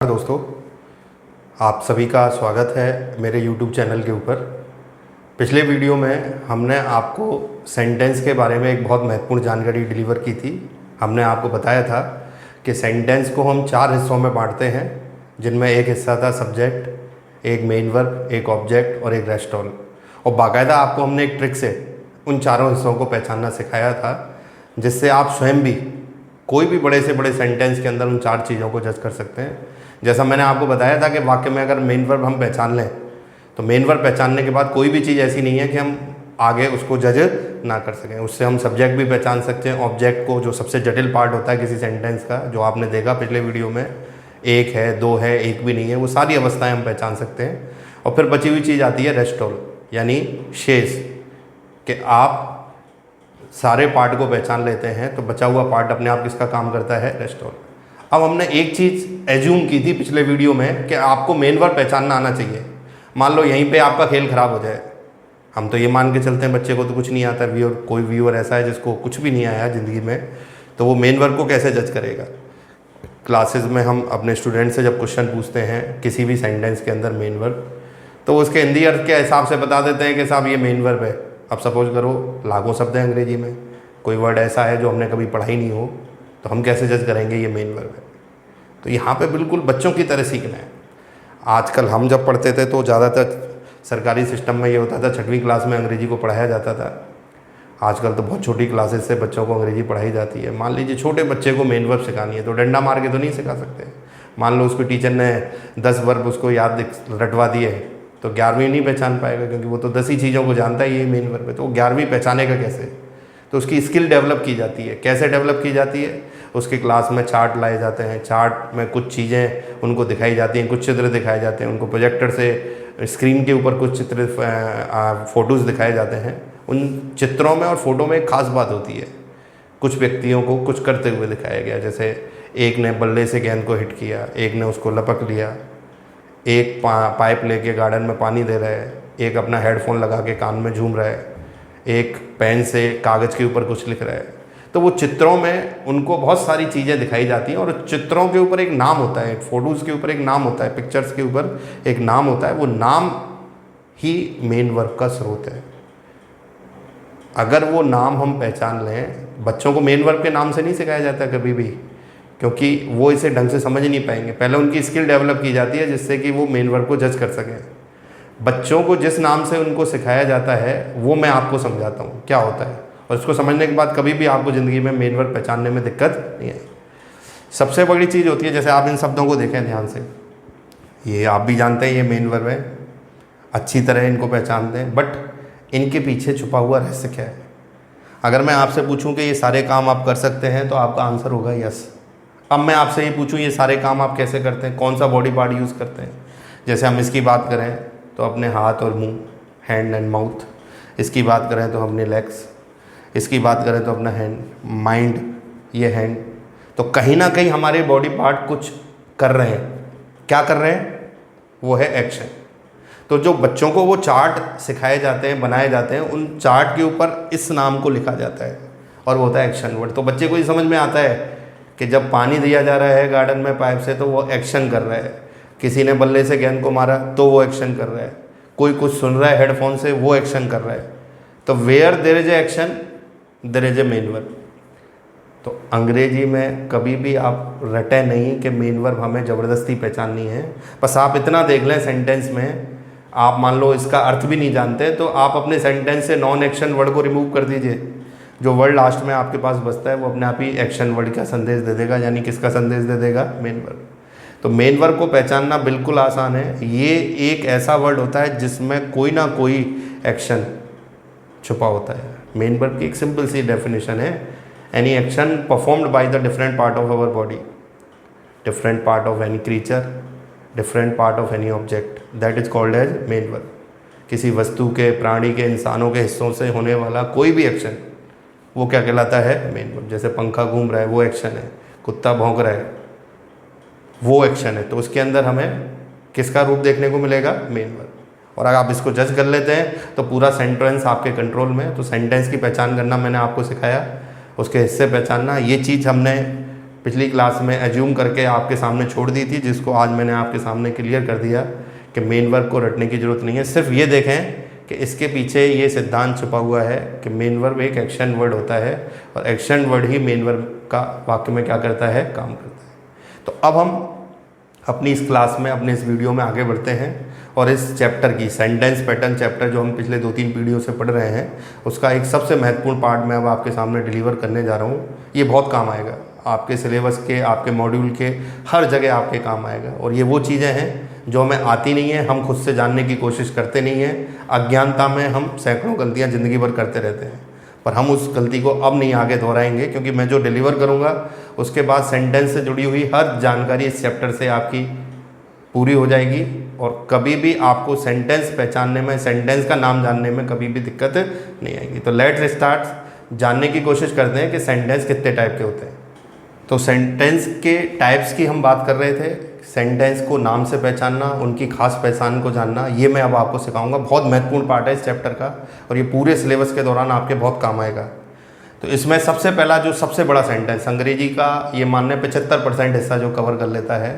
दोस्तों, आप सभी का स्वागत है मेरे YouTube चैनल के ऊपर। पिछले वीडियो में हमने आपको सेंटेंस के बारे में एक बहुत महत्वपूर्ण जानकारी डिलीवर की थी। हमने आपको बताया था कि सेंटेंस को हम 4 हिस्सों में बांटते हैं, जिनमें एक हिस्सा था सब्जेक्ट, एक मेन वर्ब, एक ऑब्जेक्ट और एक रेस्ट ऑल। और बाकायदा आपको हमने एक ट्रिक से उन चारों हिस्सों को पहचानना सिखाया था, जिससे आप स्वयं भी कोई भी बड़े से बड़े सेंटेंस के अंदर उन 4 चीज़ों को जज कर सकते हैं। जैसा मैंने आपको बताया था कि वाक्य में अगर मेन वर्ब हम पहचान लें तो मेन वर्ब पहचानने के बाद कोई भी चीज़ ऐसी नहीं है कि हम आगे उसको जज ना कर सकें। उससे हम सब्जेक्ट भी पहचान सकते हैं, ऑब्जेक्ट को, जो सबसे जटिल पार्ट होता है किसी सेंटेंस का, जो आपने देखा पिछले वीडियो में, एक है, दो है, एक भी नहीं है, वो सारी अवस्थाएं हम पहचान सकते हैं। और फिर बची हुई चीज़ आती है रेस्ट ऑल, यानी शेष, कि आप सारे पार्ट को पहचान लेते हैं तो बचा हुआ पार्ट अपने आप किसका काम करता है? Rest all. अब हमने एक चीज़ एज्यूम की थी पिछले वीडियो में कि आपको मेन वर्ब पहचानना आना चाहिए। मान लो यहीं पे आपका खेल ख़राब हो जाए, हम तो ये मान के चलते हैं बच्चे को तो कुछ नहीं आता, व्यूअर, कोई व्यूअर ऐसा है जिसको कुछ भी नहीं आया ज़िंदगी में, तो वो मेन वर्ब को कैसे जज करेगा? क्लासेस में हम अपने स्टूडेंट से जब क्वेश्चन पूछते हैं किसी भी सेंटेंस के अंदर मेन वर्ब, तो उसके हिंदी अर्थ के हिसाब से बता देते हैं कि साहब ये मेन वर्ब है। अब सपोज करो लाखों शब्द हैं अंग्रेजी में, कोई वर्ड ऐसा है जो हमने कभी पढ़ा ही नहीं हो, तो हम कैसे जज करेंगे ये मेन वर्ब है? तो यहाँ पे बिल्कुल बच्चों की तरह सीखना है। आजकल हम जब पढ़ते थे तो ज़्यादातर सरकारी सिस्टम में ये होता था, 6वीं क्लास में अंग्रेजी को पढ़ाया जाता था। आजकल तो बहुत छोटी क्लासेस से बच्चों को अंग्रेजी पढ़ाई जाती है। मान लीजिए छोटे बच्चे को मेन वर्ब सिखानी है तो डंडा मार के तो नहीं सिखा सकते। मान लो उसको टीचर ने 10 वर्ब उसको याद रटवा दिए तो 11वीं नहीं पहचान पाएगा, क्योंकि वो तो 10 ही चीज़ों को जानता है, ये मेन वर्ब है। तो 11वीं पहचानेगा कैसे? तो उसकी स्किल डेवलप की जाती है। कैसे डेवलप की जाती है? उसके क्लास में चार्ट लाए जाते हैं, चार्ट में कुछ चीज़ें उनको दिखाई जाती हैं, कुछ चित्र दिखाए जाते हैं, उनको प्रोजेक्टर से स्क्रीन के ऊपर कुछ चित्र फ़ोटोज़ दिखाए जाते हैं। उन चित्रों में और फोटो में एक खास बात होती है, कुछ व्यक्तियों को कुछ करते हुए दिखाया गया। जैसे एक ने बल्ले से गेंद को हिट किया, एक ने उसको लपक लिया, एक पाइप लेके गार्डन में पानी दे रहा है, एक अपना हेडफोन लगा के कान में झूम रहा है, एक पेन से कागज़ के ऊपर कुछ लिख रहा है। तो वो चित्रों में उनको बहुत सारी चीज़ें दिखाई जाती हैं और चित्रों के ऊपर एक नाम होता है, फ़ोटोज़ के ऊपर एक नाम होता है, पिक्चर्स के ऊपर एक नाम होता है। वो नाम ही मेन वर्ब का स्रोत है। अगर वो नाम हम पहचान लें, बच्चों को मेन वर्ब के नाम से नहीं सिखाया जाता कभी भी, क्योंकि वो इसे ढंग से समझ नहीं पाएंगे। पहले उनकी स्किल डेवलप की जाती है जिससे कि वो मेन वर्ब को जज कर सकें। बच्चों को जिस नाम से उनको सिखाया जाता है वो मैं आपको समझाता हूँ क्या होता है, और इसको समझने के बाद कभी भी आपको ज़िंदगी में मेन वर्ब पहचानने में दिक्कत नहीं आई। सबसे बड़ी चीज़ होती है, जैसे आप इन शब्दों को देखें ध्यान से, ये आप भी जानते हैं ये मेन वर्ब है, अच्छी तरह इनको पहचानते हैं, बट इनके पीछे छुपा हुआ रहस्य क्या है? अगर मैं आपसे पूछूं कि ये सारे काम आप कर सकते हैं तो आपका आंसर होगा यस। अब मैं आपसे ये पूछूं ये सारे काम आप कैसे करते हैं, कौन सा बॉडी पार्ट यूज़ करते हैं? जैसे हम इसकी बात करें तो अपने हाथ और मुंह, हैंड एंड माउथ। इसकी बात करें तो अपने लेग्स, इसकी बात करें तो अपना हैंड, माइंड, ये हैंड। तो कहीं ना कहीं हमारे बॉडी पार्ट कुछ कर रहे हैं। क्या कर रहे हैं? वो है एक्शन। तो जो बच्चों को वो चार्ट सिखाए जाते हैं, बनाए जाते हैं, उन चार्ट के ऊपर इस नाम को लिखा जाता है और वो होता है एक्शन वर्ड। तो बच्चे को ये समझ में आता है कि जब पानी दिया जा रहा है गार्डन में पाइप से तो वो एक्शन कर रहा है, किसी ने बल्ले से गेंद को मारा तो वो एक्शन कर रहा है, कोई कुछ सुन रहा है हेडफोन से वो एक्शन कर रहा है। तो where there is a action there is a main verb. तो अंग्रेजी में कभी भी आप रटे नहीं कि मेन वर्ब हमें ज़बरदस्ती पहचाननी है। बस आप इतना देख लें सेंटेंस में, आप मान लो इसका अर्थ भी नहीं जानते तो आप अपने सेंटेंस से नॉन एक्शन वर्ड को रिमूव कर दीजिए। जो वर्ड लास्ट में आपके पास बचता है वो अपने आप ही एक्शन वर्ड का संदेश दे देगा, यानी किसका संदेश दे देगा? Main verb. तो मेन वर्ब को पहचानना बिल्कुल आसान है। ये एक ऐसा वर्ड होता है जिसमें कोई ना कोई एक्शन छुपा होता है। मेन वर्ब की एक सिंपल सी डेफिनेशन है, any action performed by the different part of our body, different part of any creature, different part of any object, that is called as main verb. किसी वस्तु के, प्राणी के, इंसानों के हिस्सों से होने वाला कोई भी एक्शन वो क्या कहलाता है? Main verb. जैसे पंखा घूम रहा है वो एक्शन है, कुत्ता भौंक रहा है वो एक्शन है, तो उसके अंदर हमें किसका रूप देखने को मिलेगा? Main verb. और अगर आप इसको जज कर लेते हैं तो पूरा सेंटेंस आपके कंट्रोल में। तो सेंटेंस की पहचान करना मैंने आपको सिखाया, उसके हिस्से पहचानना, ये चीज़ हमने पिछली क्लास में एज्यूम करके आपके सामने छोड़ दी थी, जिसको आज मैंने आपके सामने क्लियर कर दिया कि मेन वर्ब को रटने की ज़रूरत नहीं है। सिर्फ ये देखें कि इसके पीछे ये सिद्धांत छुपा हुआ है कि मेन वर्ब एक एक्शन वर्ड होता है और एक्शन वर्ड ही मेन वर्ब का वाक्य में क्या करता है, काम करता है। तो अब हम अपनी इस क्लास में, अपने इस वीडियो में आगे बढ़ते हैं और इस चैप्टर की सेंटेंस पैटर्न चैप्टर जो हम पिछले 2-3 वीडियो से पढ़ रहे हैं, उसका एक सबसे महत्वपूर्ण पार्ट मैं अब आपके सामने डिलीवर करने जा रहा हूँ। ये बहुत काम आएगा आपके सिलेबस के, आपके मॉड्यूल के, हर जगह आपके काम आएगा। और ये वो चीज़ें हैं जो हमें आती नहीं है, हम खुद से जानने की कोशिश करते नहीं हैं। अज्ञानता में हम सैकड़ों गलतियाँ ज़िंदगी भर करते रहते हैं, पर हम उस गलती को अब नहीं आगे दोहराएंगे, क्योंकि मैं जो डिलीवर करूँगा उसके बाद सेंटेंस से जुड़ी हुई हर जानकारी इस चैप्टर से आपकी पूरी हो जाएगी और कभी भी आपको सेंटेंस पहचानने में, सेंटेंस का नाम जानने में कभी भी दिक्कत नहीं आएगी। तो लेट्स स्टार्ट। जानने की कोशिश करते हैं कि सेंटेंस कितने टाइप के होते हैं। तो सेंटेंस के टाइप्स की हम बात कर रहे थे। सेंटेंस को नाम से पहचानना, उनकी खास पहचान को जानना, ये मैं अब आपको सिखाऊंगा। बहुत महत्वपूर्ण पार्ट है इस चैप्टर का और ये पूरे सिलेबस के दौरान आपके बहुत काम आएगा। तो इसमें सबसे पहला जो सबसे बड़ा सेंटेंस अंग्रेजी का, ये मानने 75% हिस्सा जो कवर कर लेता है,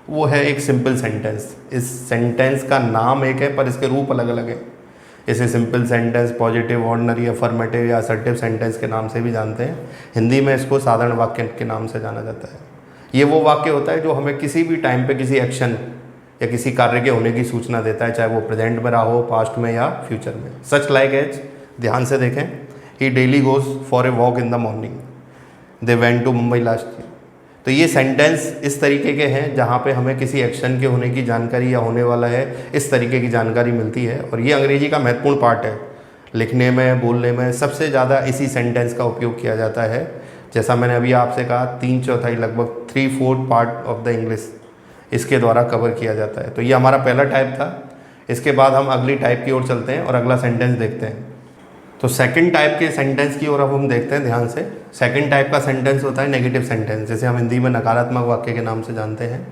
वो है एक सिंपल सेंटेंस। इस सेंटेंस का नाम एक है पर इसके रूप अलग अलग हैं। इसे simple sentence, positive, ordinary, affirmative या असर्टिव सेंटेंस के नाम से भी जानते हैं। हिंदी में इसको साधारण वाक्य के नाम से जाना जाता है। ये वो वाक्य होता है जो हमें किसी भी टाइम पे किसी एक्शन या किसी कार्य के होने की सूचना देता है, चाहे वो प्रेजेंट में रहा हो, पास्ट में या फ्यूचर में। सच लाइक एज, ध्यान से देखें। He daily goes for a walk in the morning, they went to Mumbai last year. तो ये सेंटेंस इस तरीके के हैं जहाँ पे हमें किसी एक्शन के होने की जानकारी या होने वाला है इस तरीके की जानकारी मिलती है। और ये अंग्रेजी का महत्वपूर्ण पार्ट है। लिखने में, बोलने में सबसे ज़्यादा इसी सेंटेंस का उपयोग किया जाता है। जैसा मैंने अभी आपसे कहा, 3/4 लगभग 3/4 पार्ट ऑफ द इंग्लिश इसके द्वारा कवर किया जाता है। तो ये हमारा पहला टाइप था। इसके बाद हम अगली टाइप की ओर चलते हैं और अगला सेंटेंस देखते हैं। तो सेकंड टाइप के सेंटेंस की ओर अब हम देखते हैं ध्यान से। सेकंड टाइप का सेंटेंस होता है नेगेटिव सेंटेंस, जैसे हम हिंदी में नकारात्मक वाक्य के नाम से जानते हैं।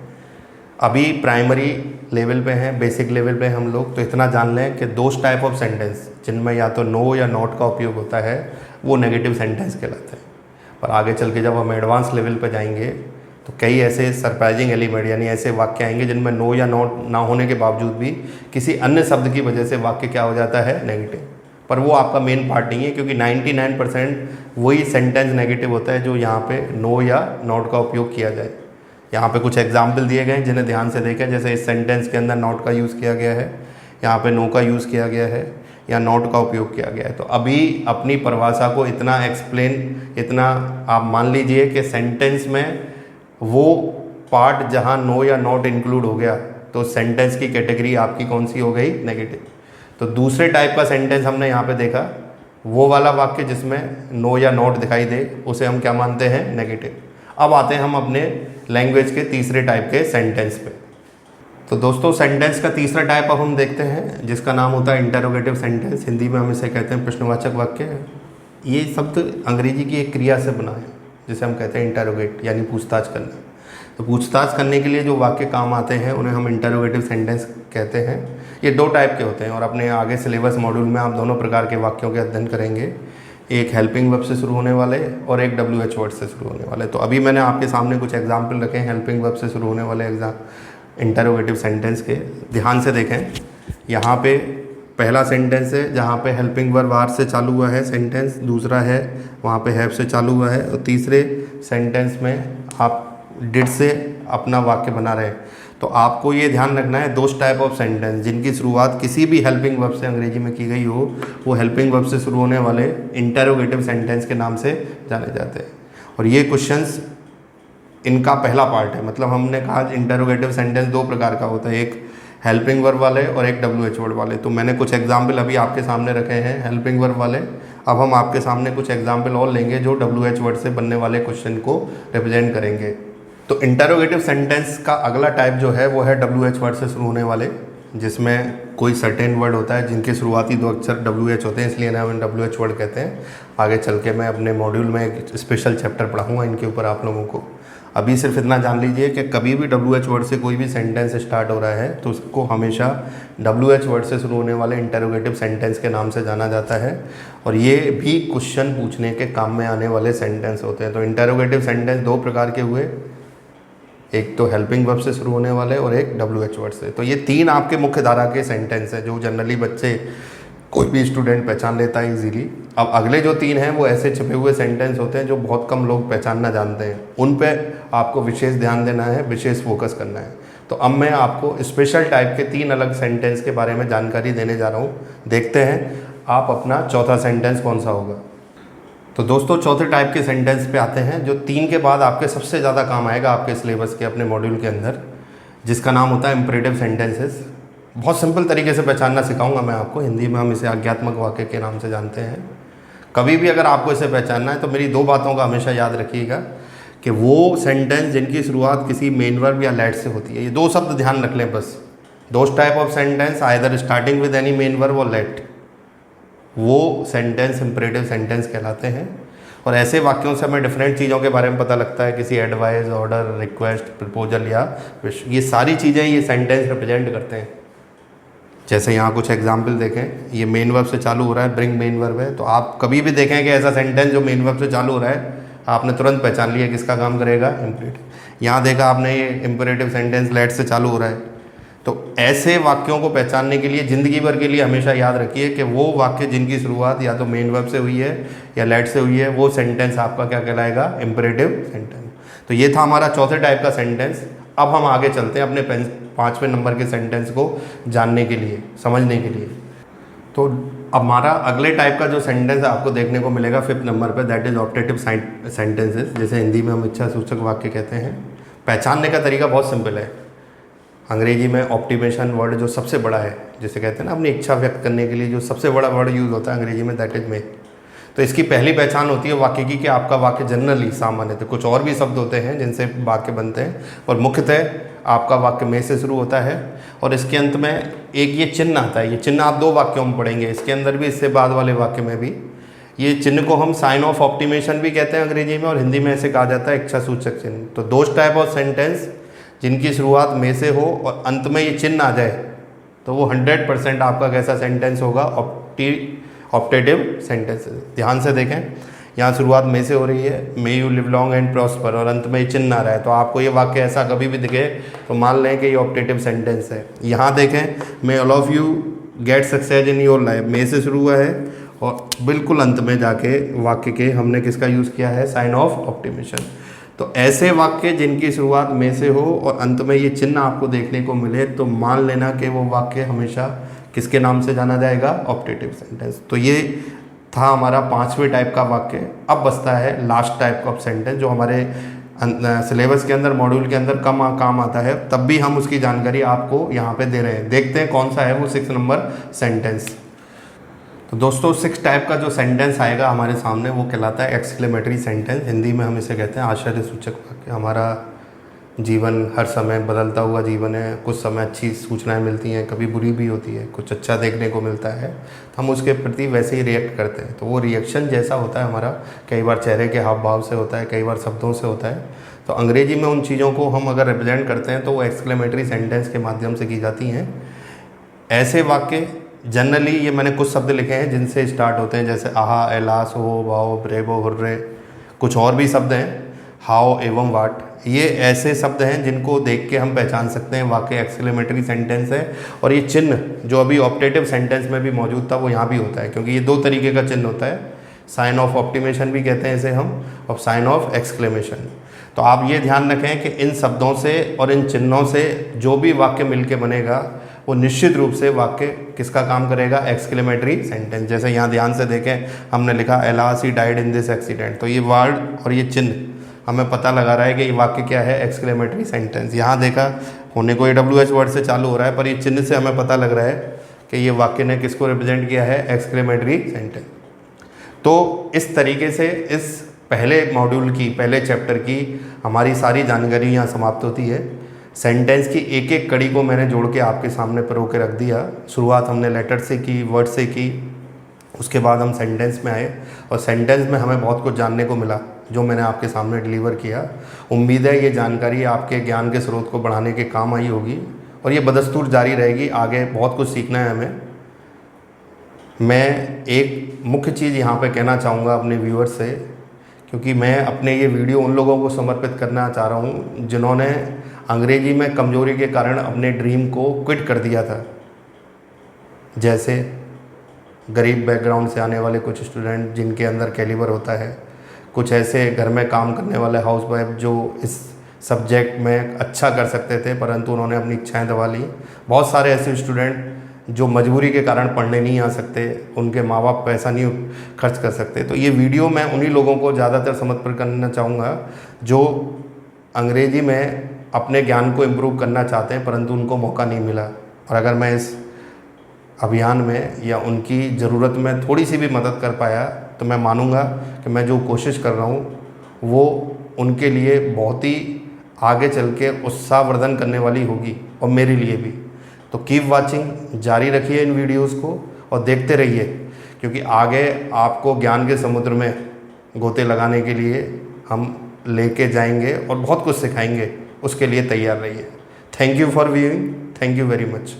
अभी प्राइमरी लेवल पे हैं, बेसिक लेवल पे हम लोग, तो इतना जान लें कि 2 टाइप ऑफ सेंटेंस जिनमें या तो नो या नॉट का उपयोग होता है वो नेगेटिव सेंटेंस कहलाते हैं। पर आगे चल के जब हम एडवांस लेवल पर जाएंगे तो कई ऐसे सरप्राइजिंग एलिमेंट यानी ऐसे वाक्य आएंगे जिनमें नो या नॉट ना होने के बावजूद भी किसी अन्य शब्द की वजह से वाक्य क्या हो जाता है, नेगेटिव। पर वो आपका मेन पार्ट नहीं है, क्योंकि 99% वही सेंटेंस नेगेटिव होता है जो यहाँ पे नो या नॉट का उपयोग किया जाए। यहाँ पे कुछ एग्जाम्पल दिए गए हैं जिन्हें ध्यान से देखें। जैसे इस सेंटेंस के अंदर नॉट का यूज़ किया गया है, यहाँ पे नो का यूज़ किया गया है या नॉट का उपयोग किया गया है। तो अभी अपनी परिभाषा को इतना एक्सप्लेन, इतना आप मान लीजिए कि सेंटेंस में वो पार्ट जहाँ नो या नॉट इंक्लूड हो गया तो सेंटेंस की कैटेगरी आपकी कौन सी हो गई, नेगेटिव। तो दूसरे टाइप का सेंटेंस हमने यहाँ पे देखा, वो वाला वाक्य जिसमें नो या नॉट दिखाई दे उसे हम क्या मानते हैं, नेगेटिव। अब आते हैं हम अपने लैंग्वेज के तीसरे टाइप के सेंटेंस पे। तो दोस्तों सेंटेंस का तीसरा टाइप अब हम देखते हैं जिसका नाम होता है इंटरोगेटिव सेंटेंस। हिंदी में हम इसे कहते हैं प्रश्नवाचक वाक्य। ये शब्द अंग्रेजी की एक क्रिया से बना है जिसे हम कहते हैं इंटरोगेट, यानी पूछताछ करना। तो पूछताछ करने के लिए जो वाक्य काम आते हैं उन्हें हम इंटरोगेटिव सेंटेंस कहते हैं। ये 2 टाइप के होते हैं और अपने आगे सिलेबस मॉड्यूल में आप दोनों प्रकार के वाक्यों के अध्ययन करेंगे, एक हेल्पिंग वर्ब से शुरू होने वाले और एक WH वर्ड से शुरू होने वाले। तो अभी मैंने आपके सामने कुछ एग्जाम्पल रखे हैं हेल्पिंग वर्ब से शुरू होने वाले इंटरोगेटिव सेंटेंस के। ध्यान से देखें, यहाँ पे पहला सेंटेंस है जहाँ पे हेल्पिंग वर्ब आर से चालू हुआ है सेंटेंस, दूसरा है वहाँ पे हैव से चालू हुआ है और तीसरे सेंटेंस में आप डिड से अपना वाक्य बना रहे हैं। तो आपको ये ध्यान रखना है 2 टाइप ऑफ सेंटेंस जिनकी शुरुआत किसी भी हेल्पिंग वर्ब से अंग्रेजी में की गई हो, वो हेल्पिंग वर्ब से शुरू होने वाले इंटरोगेटिव सेंटेंस के नाम से जाने जाते हैं। और ये क्वेश्चंस इनका पहला पार्ट है। मतलब हमने कहा इंटरोगेटिव सेंटेंस 2 प्रकार का होता है, एक हेल्पिंग वर्ब वाले और एक WH वर्ड वाले। तो मैंने कुछ एग्जाम्पल अभी आपके सामने रखे हैं हेल्पिंग वर्ब वाले। अब हम आपके सामने कुछ एग्जाम्पल और लेंगे जो WH वर्ड से बनने वाले क्वेश्चन को रिप्रेजेंट करेंगे। तो इंटरोगेटिव सेंटेंस का अगला टाइप जो है वो है WH वर्ड से शुरू होने वाले, जिसमें कोई सर्टेन वर्ड होता है जिनके शुरुआती 2 अक्षर WH होते हैं, इसलिए हम WH वर्ड कहते हैं। आगे चल के मैं अपने मॉड्यूल में एक स्पेशल चैप्टर पढ़ाऊँगा इनके ऊपर आप लोगों को। अभी सिर्फ इतना जान लीजिए कि कभी भी WH वर्ड से कोई भी सेंटेंस स्टार्ट हो रहा है तो उसको हमेशा WH वर्ड से शुरू होने वाले इंटरोगेटिव सेंटेंस के नाम से जाना जाता है, और ये भी क्वेश्चन पूछने के काम में आने वाले सेंटेंस होते हैं। तो इंटरोगेटिव सेंटेंस दो प्रकार के हुए, एक तो हेल्पिंग वर्ब से शुरू होने वाले और एक WH वर्ड से। तो ये तीन आपके मुख्य धारा के सेंटेंस हैं जो जनरली बच्चे, कोई भी स्टूडेंट पहचान लेता है इजीली। अब अगले जो तीन हैं वो ऐसे छिपे हुए सेंटेंस होते हैं जो बहुत कम लोग पहचानना जानते हैं, उन पे आपको विशेष ध्यान देना है, विशेष फोकस करना है। तो अब मैं आपको स्पेशल टाइप के तीन अलग सेंटेंस के बारे में जानकारी देने जा रहा हूँ। देखते हैं आप अपना चौथा सेंटेंस कौन सा होगा। तो दोस्तों चौथे टाइप के सेंटेंस पे आते हैं जो तीन के बाद आपके सबसे ज़्यादा काम आएगा आपके सिलेबस के अपने मॉड्यूल के अंदर, जिसका नाम होता है इम्परेटिव सेंटेंसेस। बहुत सिंपल तरीके से पहचानना सिखाऊंगा मैं आपको। हिंदी में हम इसे आज्ञात्मक वाक्य के नाम से जानते हैं। कभी भी अगर आपको इसे पहचानना है तो मेरी दो बातों का हमेशा याद रखिएगा कि वो सेंटेंस जिनकी शुरुआत किसी मेन वर्ब या लेट से होती है, ये दो शब्द ध्यान रख लें बस। Those type of sentence either starting with any main verb और लेट, वो सेंटेंस इम्परेटिव सेंटेंस कहलाते हैं। और ऐसे वाक्यों से हमें डिफरेंट चीज़ों के बारे में पता लगता है, किसी एडवाइस, ऑर्डर, रिक्वेस्ट, प्रपोजल या विश, ये सारी चीज़ें ये सेंटेंस रिप्रेजेंट करते हैं। जैसे यहाँ कुछ एग्जाम्पल देखें, ये मेन वर्ब से चालू हो रहा है, ब्रिंग मेन वर्ब है, तो आप कभी भी देखें कि ऐसा सेंटेंस जो मेन वर्ब से चालू हो रहा है आपने तुरंत पहचान लिया किसका काम करेगा, इम्परेटिव। यहाँ देखा आपने ये इम्परेटिव सेंटेंस लेट से चालू हो रहा है। तो ऐसे वाक्यों को पहचानने के लिए ज़िंदगी भर के लिए हमेशा याद रखिए कि वो वाक्य जिनकी शुरुआत या तो मेन वर्ब से हुई है या लेट से हुई है, वो सेंटेंस आपका क्या कहलाएगा, इम्परेटिव सेंटेंस। तो ये था हमारा चौथे टाइप का सेंटेंस। अब हम आगे चलते हैं अपने पाँचवें नंबर के सेंटेंस को जानने के लिए, समझने के लिए। तो अब हमारा अगले टाइप का जो सेंटेंस आपको देखने को मिलेगा फिफ्थ नंबर पे, दैट इज ऑप्टेटिव सेंटेंसेस, जैसे हिंदी में हम इच्छा सूचक वाक्य कहते हैं। पहचानने का तरीका बहुत सिंपल है। अंग्रेजी में ऑप्टिमेशन वर्ड जो सबसे बड़ा है, जिसे कहते हैं ना अपनी इच्छा व्यक्त करने के लिए जो सबसे बड़ा वर्ड यूज़ होता है अंग्रेजी में, दैट इज मे। तो इसकी पहली पहचान होती है वाक्य की कि आपका वाक्य जनरली सामान्यतः, कुछ और भी शब्द होते हैं जिनसे वाक्य बनते हैं, और मुख्यतः आपका वाक्य में से शुरू होता है और इसके अंत में एक ये चिन्ह आता है। ये चिन्ह आप दो वाक्यों में पढ़ेंगे, इसके अंदर भी इससे बाद वाले वाक्य में भी। ये चिन्ह को हम साइन ऑफ ऑप्टिमेशन भी कहते हैं अंग्रेजी में, और हिंदी में ऐसे कहा जाता है इच्छा सूचक चिन्ह। तो दोज टाइप ऑफ सेंटेंस जिनकी शुरुआत में से हो और अंत में ये चिन्ह आ जाए तो वो 100% आपका कैसा सेंटेंस होगा, ऑप्टेटिव सेंटेंस। ध्यान से देखें, यहाँ शुरुआत में से हो रही है, may you live long and prosper, और अंत में ये चिन्ह आ रहा है, तो आपको ये वाक्य ऐसा कभी भी दिखे तो मान लें कि ये ऑप्टेटिव सेंटेंस है। यहाँ देखें, may all of you get success in your life, may से शुरू हुआ है और बिल्कुल अंत में जाके वाक्य के हमने किसका यूज़ किया है, साइन ऑफ ऑप्टिमेशन। तो ऐसे वाक्य जिनकी शुरुआत में से हो और अंत में ये चिन्ह आपको देखने को मिले तो मान लेना कि वो वाक्य हमेशा किसके नाम से जाना जाएगा, ऑप्टेटिव सेंटेंस। तो ये था हमारा पांचवें टाइप का वाक्य। अब बचता है लास्ट टाइप ऑफ सेंटेंस जो हमारे सिलेबस के अंदर, मॉड्यूल के अंदर कम काम आता है, तब भी हम उसकी जानकारी आपको यहाँ पे दे रहे हैं। देखते हैं कौन सा है वो 6 नंबर सेंटेंस। तो दोस्तों 6 टाइप का जो सेंटेंस आएगा हमारे सामने वो कहलाता है एक्सक्लेमेटरी सेंटेंस। हिंदी में हम इसे कहते हैं आश्चर्य सूचक वाक्य। हमारा जीवन हर समय बदलता हुआ जीवन है, कुछ समय अच्छी सूचनाएं मिलती हैं, कभी बुरी भी होती है, कुछ अच्छा देखने को मिलता है तो हम उसके प्रति वैसे ही रिएक्ट करते हैं। तो वो रिएक्शन जैसा होता है हमारा, कई बार चेहरे के हाव भाव से होता है, कई बार शब्दों से होता है। तो अंग्रेजी में उन चीज़ों को हम अगर रिप्रेजेंट करते हैं तो वो एक्सक्लेमेटरी सेंटेंस के माध्यम से की जाती हैं। ऐसे वाक्य जनरली, ये मैंने कुछ शब्द लिखे हैं जिनसे स्टार्ट होते हैं, जैसे आहा, एलास, हो, वाओ, ब्रेवो, हुर्रे, कुछ और भी शब्द हैं, हाउ एवं वाट। ये ऐसे शब्द हैं जिनको देख के हम पहचान सकते हैं वाक्य एक्सक्लेमेटरी सेंटेंस है। और ये चिन्ह जो अभी ऑप्टेटिव सेंटेंस में भी मौजूद था वो यहाँ भी होता है, क्योंकि ये 2 तरीके का चिन्ह होता है, साइन ऑफ ऑप्टिमेशन भी कहते हैं इसे हम, और साइन ऑफ एक्सक्लेमेशन। तो आप ये ध्यान रखें कि इन शब्दों से और इन चिन्हों से जो भी वाक्य मिलके बनेगा वो निश्चित रूप से वाक्य किसका काम करेगा, एक्सक्लेमेटरी सेंटेंस। जैसे यहाँ ध्यान से देखें, हमने लिखा alas he died in this accident, तो ये वर्ड और ये चिन्ह हमें पता लगा रहा है कि ये वाक्य क्या है, एक्सक्लेमेटरी सेंटेंस। यहाँ देखा, होने को WH वर्ड से चालू हो रहा है, पर ये चिन्ह से हमें पता लग रहा है कि ये वाक्य ने किसको रिप्रेजेंट किया है, एक्सक्लेमेटरी सेंटेंस। तो इस तरीके से इस पहले मॉड्यूल की, पहले चैप्टर की हमारी सारी जानकारी यहाँ समाप्त होती है। सेंटेंस की एक एक कड़ी को मैंने जोड़ के आपके सामने परो के रख दिया। शुरुआत हमने लेटर से की, वर्ड से की, उसके बाद हम सेंटेंस में आए और सेंटेंस में हमें बहुत कुछ जानने को मिला। जो मैंने आपके सामने डिलीवर किया। उम्मीद है ये जानकारी आपके ज्ञान के स्रोत को बढ़ाने के काम आई होगी और ये बदस्तूर जारी रहेगी। आगे बहुत कुछ सीखना है हमें। मैं एक मुख्य चीज़ यहाँ पे कहना चाहूँगा अपने व्यूअर्स से, क्योंकि मैं अपने ये वीडियो उन लोगों को समर्पित करना चाह रहा हूँ जिन्होंने अंग्रेजी में कमज़ोरी के कारण अपने ड्रीम को क्विट कर दिया था। जैसे गरीब बैकग्राउंड से आने वाले कुछ स्टूडेंट जिनके अंदर कैलिबर होता है, कुछ ऐसे घर में काम करने वाले हाउसवाइफ जो इस सब्जेक्ट में अच्छा कर सकते थे परंतु उन्होंने अपनी इच्छाएं दबा ली। बहुत सारे ऐसे स्टूडेंट जो मजबूरी के कारण पढ़ने नहीं आ सकते, उनके माँ बाप पैसा नहीं खर्च कर सकते। तो ये वीडियो मैं उन्हीं लोगों को ज़्यादातर समर्पित करना चाहूँगा जो अंग्रेजी में अपने ज्ञान को इम्प्रूव करना चाहते हैं परंतु उनको मौका नहीं मिला। और अगर मैं इस अभियान में या उनकी ज़रूरत में थोड़ी सी भी मदद कर पाया तो मैं मानूंगा कि मैं जो कोशिश कर रहा हूँ वो उनके लिए बहुत ही आगे चल के उत्साहवर्धन करने वाली होगी और मेरे लिए भी। तो कीप वाचिंग, जारी रखिए इन वीडियोस को और देखते रहिए, क्योंकि आगे आपको ज्ञान के समुद्र में गोते लगाने के लिए हम लेके जाएंगे और बहुत कुछ सिखाएंगे। उसके लिए तैयार रहिए। Thank you for viewing. Thank you very much.